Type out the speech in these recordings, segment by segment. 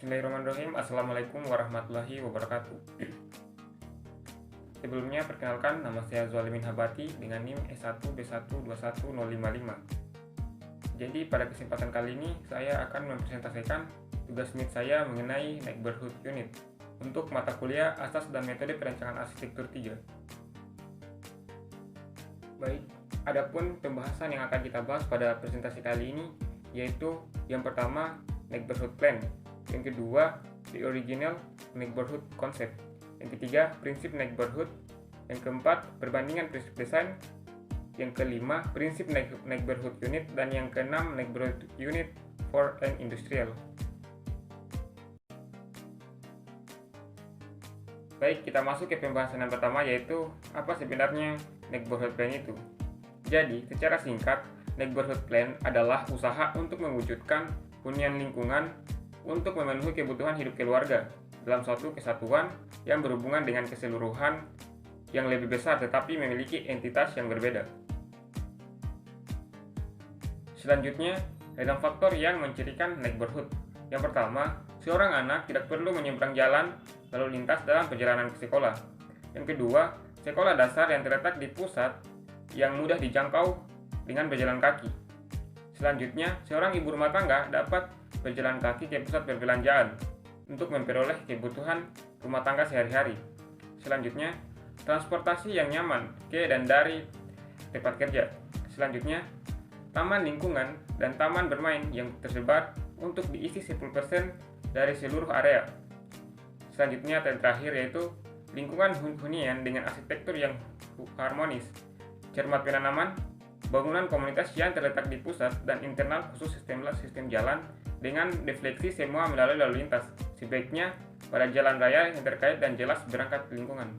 Bismillahirrahmanirrahim. Assalamualaikum warahmatullahi wabarakatuh. Sebelumnya perkenalkan, nama saya Zalimin Habati dengan NIM S1B121055. Jadi pada kesempatan kali ini saya akan mempresentasikan tugas NIT saya mengenai Neighborhood Unit untuk mata kuliah Asas dan Metode Perancangan Arsitektur 3. Baik, adapun pembahasan yang akan kita bahas pada presentasi kali ini yaitu yang pertama Neighborhood Plan, yang kedua the original neighborhood concept, yang ketiga prinsip neighborhood, yang keempat perbandingan prinsip desain, yang kelima prinsip neighborhood unit, dan yang keenam neighborhood unit for an industrial. Baik, kita masuk ke pembahasan yang pertama yaitu apa sebenarnya neighborhood plan itu. Jadi, secara singkat, neighborhood plan adalah usaha untuk mewujudkan hunian lingkungan untuk memenuhi kebutuhan hidup keluarga dalam suatu kesatuan yang berhubungan dengan keseluruhan yang lebih besar tetapi memiliki entitas yang berbeda. Selanjutnya, ada faktor yang mencirikan neighborhood. Yang pertama, seorang anak tidak perlu menyeberang jalan lalu lintas dalam perjalanan ke sekolah. Yang kedua, sekolah dasar yang terletak di pusat yang mudah dijangkau dengan berjalan kaki. Selanjutnya, seorang ibu rumah tangga dapat berjalan kaki ke pusat perbelanjaan untuk memperoleh kebutuhan rumah tangga sehari-hari. Selanjutnya, transportasi yang nyaman ke dan dari tempat kerja. Selanjutnya, taman lingkungan dan taman bermain yang tersebar untuk diisi 10% dari seluruh area. Selanjutnya, dan terakhir yaitu lingkungan hunian dengan arsitektur yang harmonis, cermat penanaman, bangunan komunitas yang terletak di pusat, dan internal khusus sistem jalan dengan defleksi semua melalui lalu lintas, sebaiknya pada jalan raya yang terkait dan jelas berangkat lingkungan.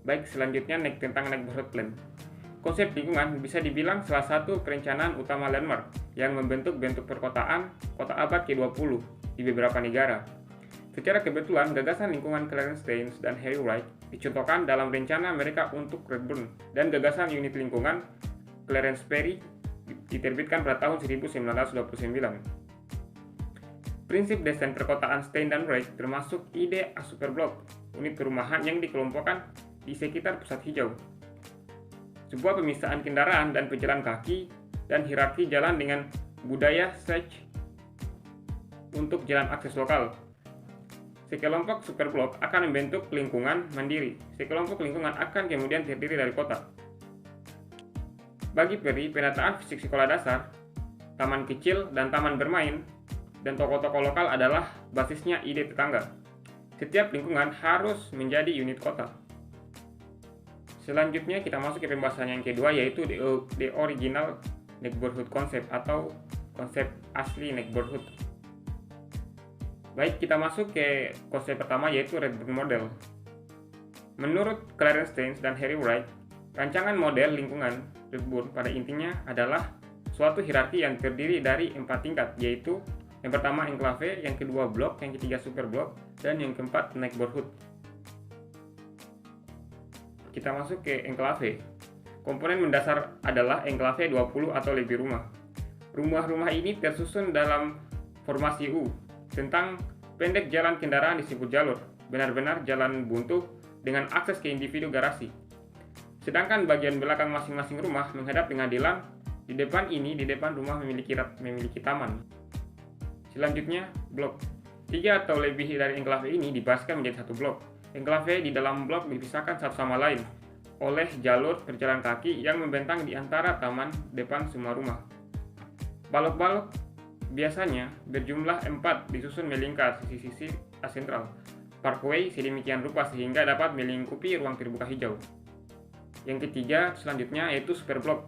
Baik, selanjutnya tentang neighborhood plan. Konsep lingkungan bisa dibilang salah satu perencanaan utama landmark yang membentuk bentuk perkotaan kota abad ke-20 di beberapa negara. Secara kebetulan, gagasan lingkungan Clarence Stein dan Harry Wright dicontohkan dalam rencana mereka untuk Redburn, dan gagasan unit lingkungan Clarence Perry diterbitkan pada tahun 1929. Prinsip desain perkotaan Stein dan Wright termasuk ide superblock, unit perumahan yang dikelompokkan di sekitar pusat hijau, sebuah pemisahan kendaraan dan pejalan kaki, dan hierarki jalan dengan budaya search untuk jalan akses lokal. Sekelompok superblok akan membentuk lingkungan mandiri. Sekelompok lingkungan akan kemudian terdiri dari kota. Bagi Perry, penataan fisik sekolah dasar, taman kecil, dan taman bermain, dan toko-toko lokal adalah basisnya ide tetangga. Setiap lingkungan harus menjadi unit kota. Selanjutnya kita masuk ke pembahasan yang kedua yaitu the original neighborhood concept atau konsep asli neighborhood. Baik, kita masuk ke konsep pertama yaitu Redburn Model. Menurut Clarence Stein dan Harry Wright, rancangan model lingkungan Redburn pada intinya adalah suatu hierarki yang terdiri dari 4 tingkat, yaitu yang pertama enclave, yang kedua blok, yang ketiga superblok, dan yang keempat neighborhood. Kita masuk ke enclave. Komponen mendasar adalah enclave 20 atau lebih rumah. Rumah-rumah ini tersusun dalam formasi U. Tentang pendek jalan kendaraan disebut jalur, benar-benar jalan buntu dengan akses ke individu garasi. Sedangkan bagian belakang masing-masing rumah menghadap pengadilan. Di depan rumah memiliki taman. Selanjutnya, blok. 3 atau lebih dari enclave ini dibahaskan menjadi satu blok. Enclave di dalam blok dipisahkan satu sama lain oleh jalur berjalan kaki yang membentang di antara taman depan semua rumah. Balok-balok biasanya berjumlah 4 disusun melingkar sisi-sisi sentral parkway sedemikian rupa sehingga dapat melingkupi ruang terbuka hijau. Yang ketiga selanjutnya yaitu superblok.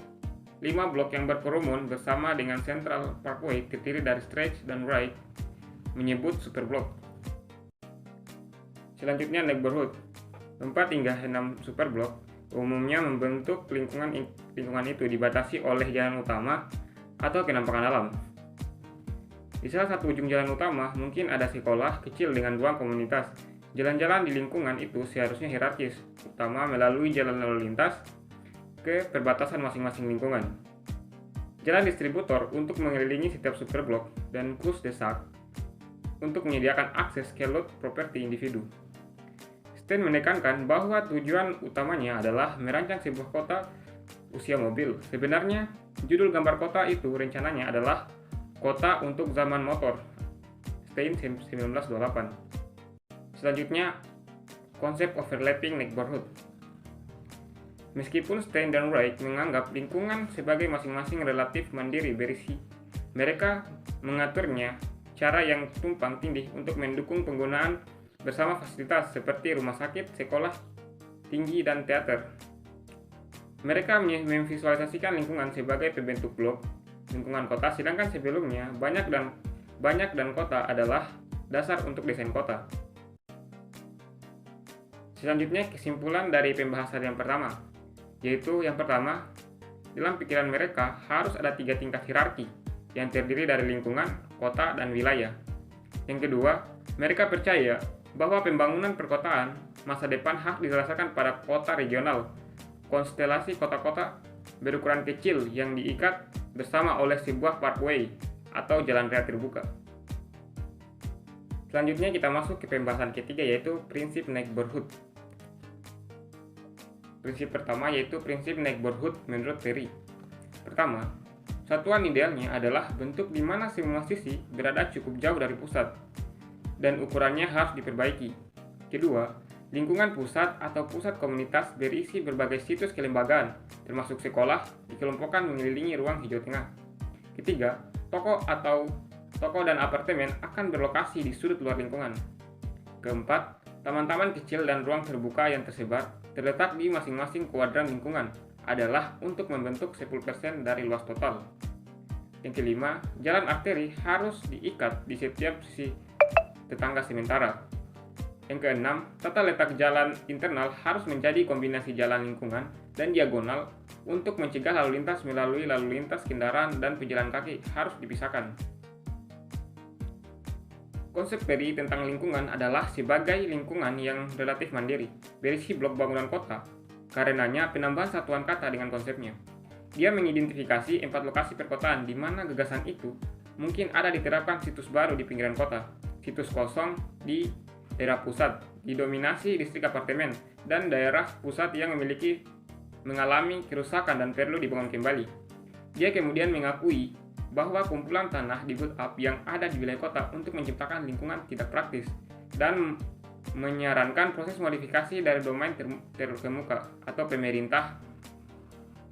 5 blok yang berkerumun bersama dengan central parkway terdiri dari Stretch dan Wright menyebut superblok. Selanjutnya neighborhood. 4 hingga 6 superblok umumnya membentuk lingkungan itu dibatasi oleh jalan utama atau penampakan alam. Di salah satu ujung jalan utama mungkin ada sekolah kecil dengan ruang komunitas. Jalan-jalan di lingkungan itu seharusnya hierarkis, utama melalui jalan lalu lintas ke perbatasan masing-masing lingkungan. Jalan distributor untuk mengelilingi setiap superblok dan cul-de-sac untuk menyediakan akses ke lot properti individu. Stein menekankan bahwa tujuan utamanya adalah merancang sebuah kota usia mobil. Sebenarnya, judul gambar kota itu rencananya adalah Kota untuk Zaman Motor, Stein 1928. Selanjutnya, konsep overlapping neighborhood. Meskipun Stein dan Wright menganggap lingkungan sebagai masing-masing relatif mandiri berisi, mereka mengaturnya cara yang tumpang tindih untuk mendukung penggunaan bersama fasilitas seperti rumah sakit, sekolah tinggi, dan teater. Mereka memvisualisasikan lingkungan sebagai pembentuk blok lingkungan kota, sedangkan sebelumnya banyak dan kota adalah dasar untuk desain kota. Selanjutnya, kesimpulan dari pembahasan yang pertama, yaitu yang pertama, dalam pikiran mereka harus ada 3 tingkat hierarki yang terdiri dari lingkungan, kota, dan wilayah. Yang kedua, mereka percaya bahwa pembangunan perkotaan masa depan harus dirasakan pada kota regional, konstelasi kota-kota berukuran kecil yang diikat bersama oleh sebuah parkway atau jalan raya terbuka. Selanjutnya kita masuk ke pembahasan ketiga, yaitu prinsip neighborhood. Prinsip pertama yaitu prinsip neighborhood menurut Perry. Pertama, satuan idealnya adalah bentuk di mana semua sisi berada cukup jauh dari pusat dan ukurannya harus diperbaiki. Kedua, lingkungan pusat atau pusat komunitas berisi berbagai situs kelembagaan, termasuk sekolah, dikelompokkan mengelilingi ruang hijau tengah. Ketiga, toko dan apartemen akan berlokasi di sudut luar lingkungan. Keempat, taman-taman kecil dan ruang terbuka yang tersebar terletak di masing-masing kuadran lingkungan adalah untuk membentuk 10% dari luas total. Yang kelima, jalan arteri harus diikat di setiap sisi tetangga sementara. Yang keenam, tata letak jalan internal harus menjadi kombinasi jalan lingkungan dan diagonal untuk mencegah lalu lintas melalui lalu lintas kendaraan dan pejalan kaki harus dipisahkan. Konsep Perry tentang lingkungan adalah sebagai lingkungan yang relatif mandiri, berisi blok bangunan kota. Karenanya, penambahan satuan kata dengan konsepnya. Dia mengidentifikasi 4 lokasi perkotaan di mana gagasan itu mungkin ada diterapkan situs baru di pinggiran kota, situs kosong di daerah pusat, didominasi distrik apartemen, dan daerah pusat yang mengalami kerusakan dan perlu dibangun kembali. Dia kemudian mengakui bahwa kumpulan tanah di build up yang ada di wilayah kota untuk menciptakan lingkungan tidak praktis dan menyarankan proses modifikasi dari domain terkemuka atau pemerintah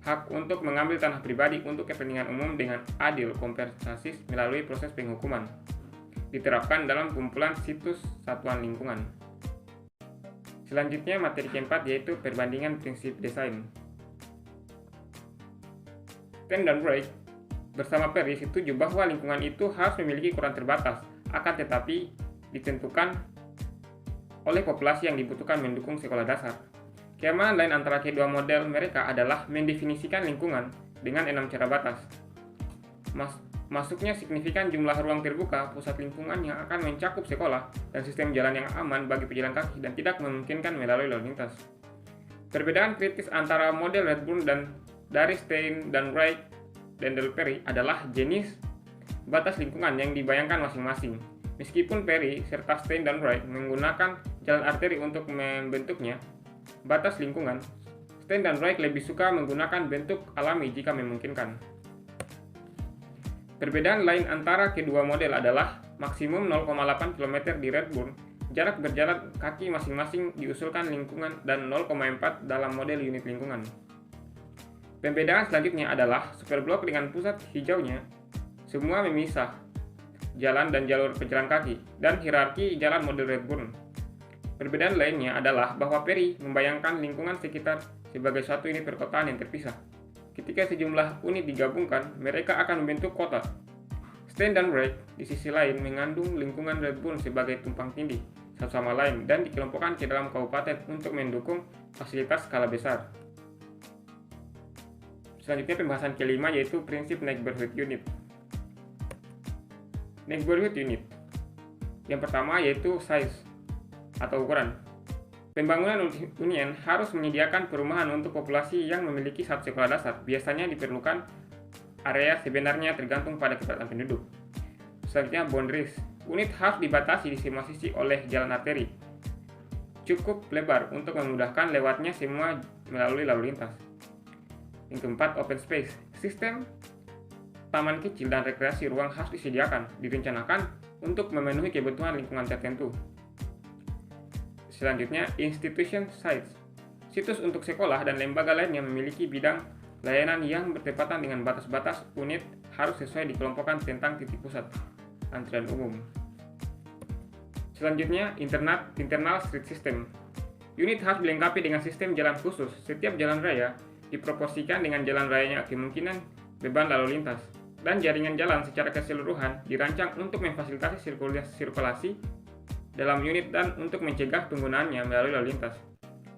hak untuk mengambil tanah pribadi untuk kepentingan umum dengan adil kompensasi melalui proses penghukuman diterapkan dalam kumpulan situs satuan lingkungan. Selanjutnya materi keempat yaitu perbandingan prinsip desain. Stein dan Wright bersama Perry setuju bahwa lingkungan itu harus memiliki ukuran terbatas, akan tetapi ditentukan oleh populasi yang dibutuhkan mendukung sekolah dasar. Kesamaan lain antara kedua model mereka adalah mendefinisikan lingkungan dengan 6 cara batas. Masuknya signifikan jumlah ruang terbuka, pusat lingkungan yang akan mencakup sekolah, dan sistem jalan yang aman bagi pejalan kaki dan tidak memungkinkan melalui lalu lintas. Perbedaan kritis antara model Redburn dan dari Stein dan Wright dan Del Perry adalah jenis batas lingkungan yang dibayangkan masing-masing. Meskipun Perry serta Stein dan Wright menggunakan jalan arteri untuk membentuknya batas lingkungan, Stein dan Wright lebih suka menggunakan bentuk alami jika memungkinkan. Perbedaan lain antara kedua model adalah maksimum 0,8 km di Redburn, jarak berjalan kaki masing-masing diusulkan lingkungan, dan 0,4 dalam model unit lingkungan. Pembedaan selanjutnya adalah superblok dengan pusat hijaunya, semua memisah jalan dan jalur pejalan kaki, dan hierarki jalan model Redburn. Perbedaan lainnya adalah bahwa Perry membayangkan lingkungan sekitar sebagai suatu unit perkotaan yang terpisah. Ketika sejumlah unit digabungkan, mereka akan membentuk kota. Stein dan Wright di sisi lain mengandung lingkungan Redburn sebagai tumpang tindih satu sama lain dan dikelompokkan ke dalam kabupaten untuk mendukung fasilitas skala besar. Selanjutnya pembahasan kelima yaitu prinsip neighborhood unit. Neighborhood unit. Yang pertama yaitu size atau ukuran. Pembangunan hunian harus menyediakan perumahan untuk populasi yang memiliki satu sekolah dasar. Biasanya diperlukan area sebenarnya tergantung pada kepadatan penduduk. Selanjutnya boundaries. Unit harus dibatasi di semua sisi oleh jalan arteri. Cukup lebar untuk memudahkan lewatnya semua melalui lalu lintas. Yang keempat, open space. Sistem taman kecil dan rekreasi ruang harus disediakan, direncanakan untuk memenuhi kebutuhan lingkungan tertentu. Selanjutnya, institution sites. Situs untuk sekolah dan lembaga lain yang memiliki bidang layanan yang bertepatan dengan batas-batas unit harus sesuai dikelompokkan tentang titik pusat antrian umum. Selanjutnya, internal street system. Unit harus dilengkapi dengan sistem jalan khusus. Setiap jalan raya diproporsikan dengan jalan rayanya kemungkinan beban lalu lintas. Dan jaringan jalan secara keseluruhan dirancang untuk memfasilitasi sirkulasi dalam unit dan untuk mencegah penggunaannya melalui lalu lintas.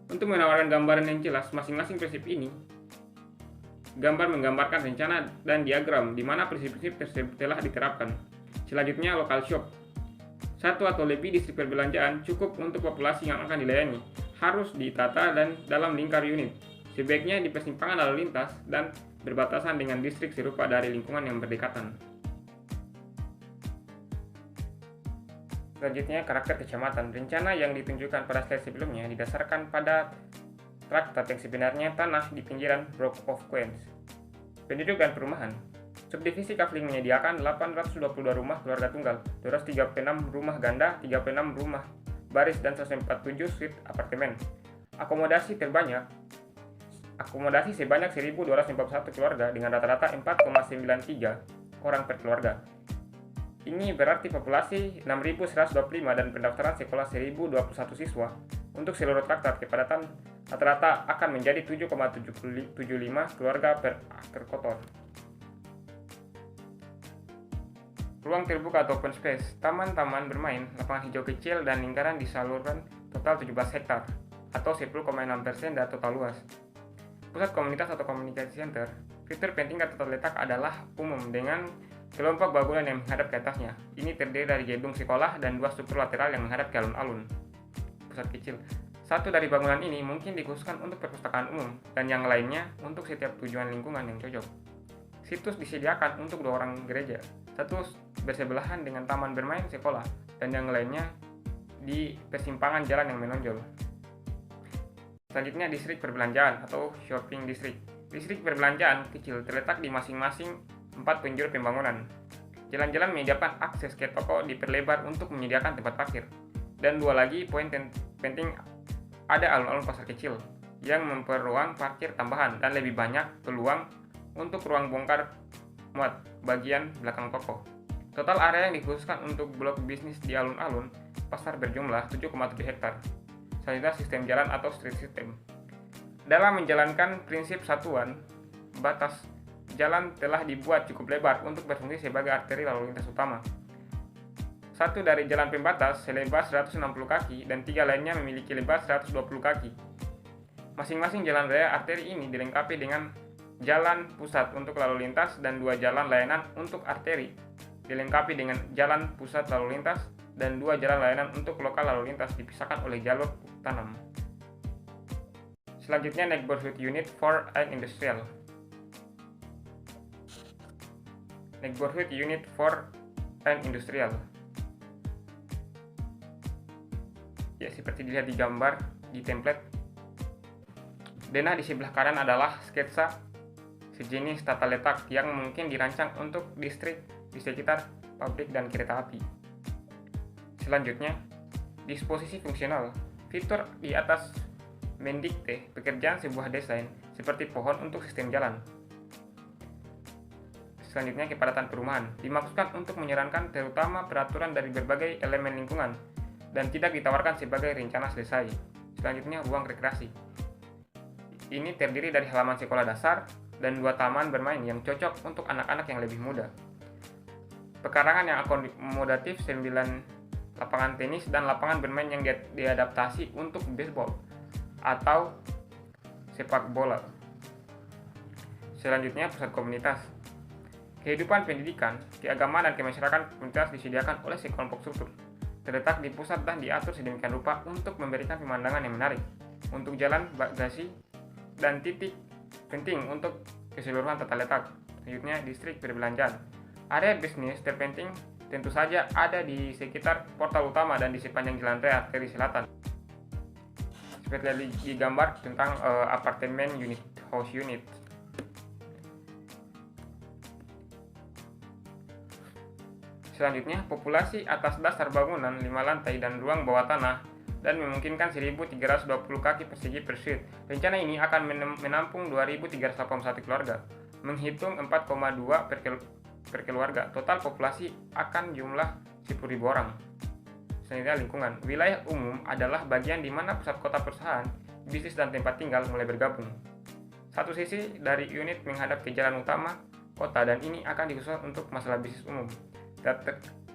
Untuk menawarkan gambaran yang jelas masing-masing prinsip ini, gambar menggambarkan rencana dan diagram di mana prinsip-prinsip tersebut telah diterapkan. Selanjutnya, local shop. Satu atau lebih distrik perbelanjaan cukup untuk populasi yang akan dilayani. Harus ditata dan dalam lingkar unit. Sebaiknya di persimpangan lalu lintas dan berbatasan dengan distrik serupa dari lingkungan yang berdekatan. Selanjutnya, karakter kecamatan. Rencana yang ditunjukkan pada slide sebelumnya didasarkan pada traktat yang sebenarnya tanah di pinggiran Brook of Queens. Penduduk dan perumahan. Subdivisi Kafling menyediakan 822 rumah keluarga tunggal, 236 rumah ganda, 36 rumah baris, dan 147 suite apartemen. Akomodasi sebanyak 1.251 keluarga dengan rata-rata 4,93 orang per keluarga. Ini berarti populasi 6.125 dan pendaftaran sekolah 1.021 siswa. Untuk seluruh traktat, kepadatan rata-rata akan menjadi 7,75 keluarga per akar kotor. Ruang terbuka atau open space, taman-taman bermain, lapangan hijau kecil, dan lingkaran di saluran total 17 hektar atau 10,6% dari total luas. Pusat komunitas atau community center. Fitur penting dan tata letak adalah umum dengan kelompok bangunan yang menghadap ke atasnya. Ini terdiri dari gedung sekolah dan dua struktur lateral yang menghadap ke alun-alun. Pusat kecil. Satu dari bangunan ini mungkin dikhususkan untuk perpustakaan umum dan yang lainnya untuk setiap tujuan lingkungan yang cocok. Situs disediakan untuk 2 orang gereja. Satu bersebelahan dengan taman bermain sekolah dan yang lainnya di persimpangan jalan yang menonjol. Selanjutnya, distrik perbelanjaan atau shopping district. Distrik perbelanjaan kecil terletak di masing-masing 4 penjuru pembangunan. Jalan-jalan menyediakan akses ke toko diperlebar untuk menyediakan tempat parkir. Dan 2 lagi poin penting, ada alun-alun pasar kecil yang memperluang parkir tambahan dan lebih banyak peluang untuk ruang bongkar muat bagian belakang toko. Total area yang dikhususkan untuk blok bisnis di alun-alun pasar berjumlah 7,7 hektar. Selanjutnya, sistem jalan atau street system. Dalam menjalankan prinsip satuan, batas jalan telah dibuat cukup lebar untuk berfungsi sebagai arteri lalu lintas utama. Satu dari jalan pembatas selebar 160 kaki dan 3 lainnya memiliki lebar 120 kaki. Masing-masing jalan raya arteri ini dilengkapi dengan jalan pusat untuk lalu lintas dan 2 jalan layanan untuk arteri. Dilengkapi dengan jalan pusat lalu lintas dan 2 jalan layanan untuk lokal lalu lintas dipisahkan oleh jalur tanam. Selanjutnya, neighborhood unit for an industrial. Neighborhood unit for an industrial. Ya, seperti dilihat di gambar di template. Denah di sebelah kanan adalah sketsa sejenis tata letak yang mungkin dirancang untuk distrik di sekitar pabrik dan kereta api. Selanjutnya, disposisi fungsional. Fitur di atas mendikte pekerjaan sebuah desain seperti pohon untuk sistem jalan. Selanjutnya, kepadatan perumahan. Dimaksudkan untuk menyarankan terutama peraturan dari berbagai elemen lingkungan dan tidak ditawarkan sebagai rencana selesai. Selanjutnya, ruang rekreasi. Ini terdiri dari halaman sekolah dasar dan 2 taman bermain yang cocok untuk anak-anak yang lebih muda. Pekarangan yang akomodatif 9 lapangan tenis dan lapangan bermain yang diadaptasi untuk baseball atau sepak bola. Selanjutnya, pusat komunitas. Kehidupan pendidikan, keagamaan, dan kemasyarakatan komunitas disediakan oleh sekelompok struktur. Terletak di pusat dan diatur sedemikian rupa untuk memberikan pemandangan yang menarik untuk jalan, bagasi, dan titik penting untuk keseluruhan tata letak. Selanjutnya, distrik perbelanjaan. Area bisnis tentu saja ada di sekitar portal utama dan di sepanjang jalan raya arteri selatan. Seperti lihat di gambar tentang apartemen unit, house unit. Selanjutnya, populasi atas dasar bangunan 5 lantai dan ruang bawah tanah dan memungkinkan 1.320 kaki persegi per suite. Rencana ini akan menampung 2.381 keluarga, menghitung 4,2 per keluarga. Total populasi akan jumlah 10.000 orang. Selanjutnya, lingkungan. Wilayah umum adalah bagian di mana pusat kota perusahaan, bisnis dan tempat tinggal mulai bergabung. Satu sisi dari unit menghadap ke jalan utama kota dan ini akan dikhususkan untuk masalah bisnis umum.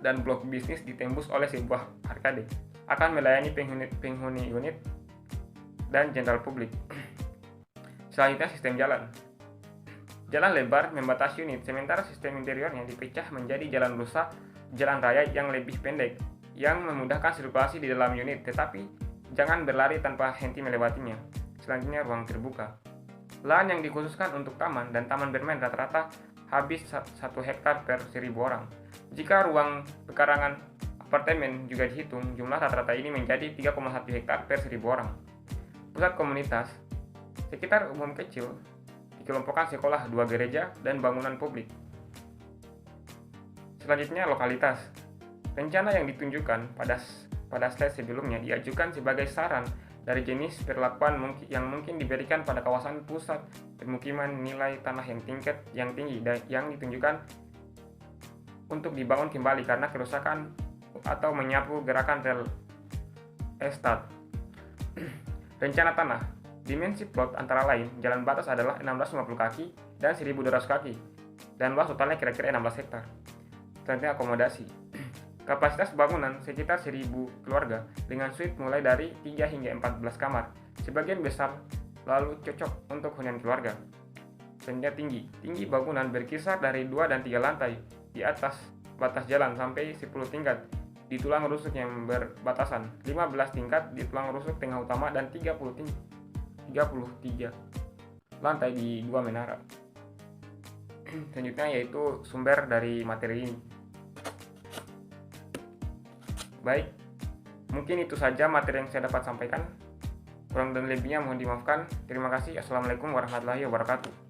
Dan blok bisnis ditembus oleh sebuah arkade, akan melayani penghuni unit dan jenderal publik. Selanjutnya, sistem jalan. Jalan lebar membatasi unit, sementara sistem interiornya dipecah menjadi jalan rusak, jalan raya yang lebih pendek, yang memudahkan sirkulasi di dalam unit, tetapi jangan berlari tanpa henti melewatinya. Selanjutnya, ruang terbuka. Lahan yang dikhususkan untuk taman dan taman bermain rata-rata habis 1 hektar per 1.000 orang. Jika ruang pekarangan apartemen juga dihitung, jumlah rata-rata ini menjadi 3,1 hektar per 1.000 orang. Pusat komunitas. Sekitar umum kecil dikelompokkan sekolah, 2 gereja, dan bangunan publik. Selanjutnya, lokalitas. Rencana yang ditunjukkan pada slide sebelumnya diajukan sebagai saran dari jenis perlakuan yang mungkin diberikan pada kawasan pusat permukiman nilai tanah yang tinggi dan yang ditunjukkan untuk dibangun kembali karena kerusakan atau menyapu gerakan real estate. Rencana tanah. Dimensi plot antara lain, jalan batas adalah 650 kaki dan 1.200 kaki dan luas totalnya kira-kira 16 hektar. Selanjutnya, akomodasi. Kapasitas bangunan sekitar 1.000 keluarga dengan suite mulai dari 3 hingga 14 kamar. Sebagian besar lalu cocok untuk hunian keluarga. Selanjutnya, tinggi bangunan berkisar dari 2 dan 3 lantai di atas batas jalan sampai 10 tingkat di tulang rusuk yang berbatasan, 15 tingkat di tulang rusuk tengah utama dan 33 lantai di 2 menara. Selanjutnya yaitu sumber dari materi ini. Baik, mungkin itu saja materi yang saya dapat sampaikan. Kurang dan lebihnya mohon dimaafkan. Terima kasih. Assalamualaikum warahmatullahi wabarakatuh.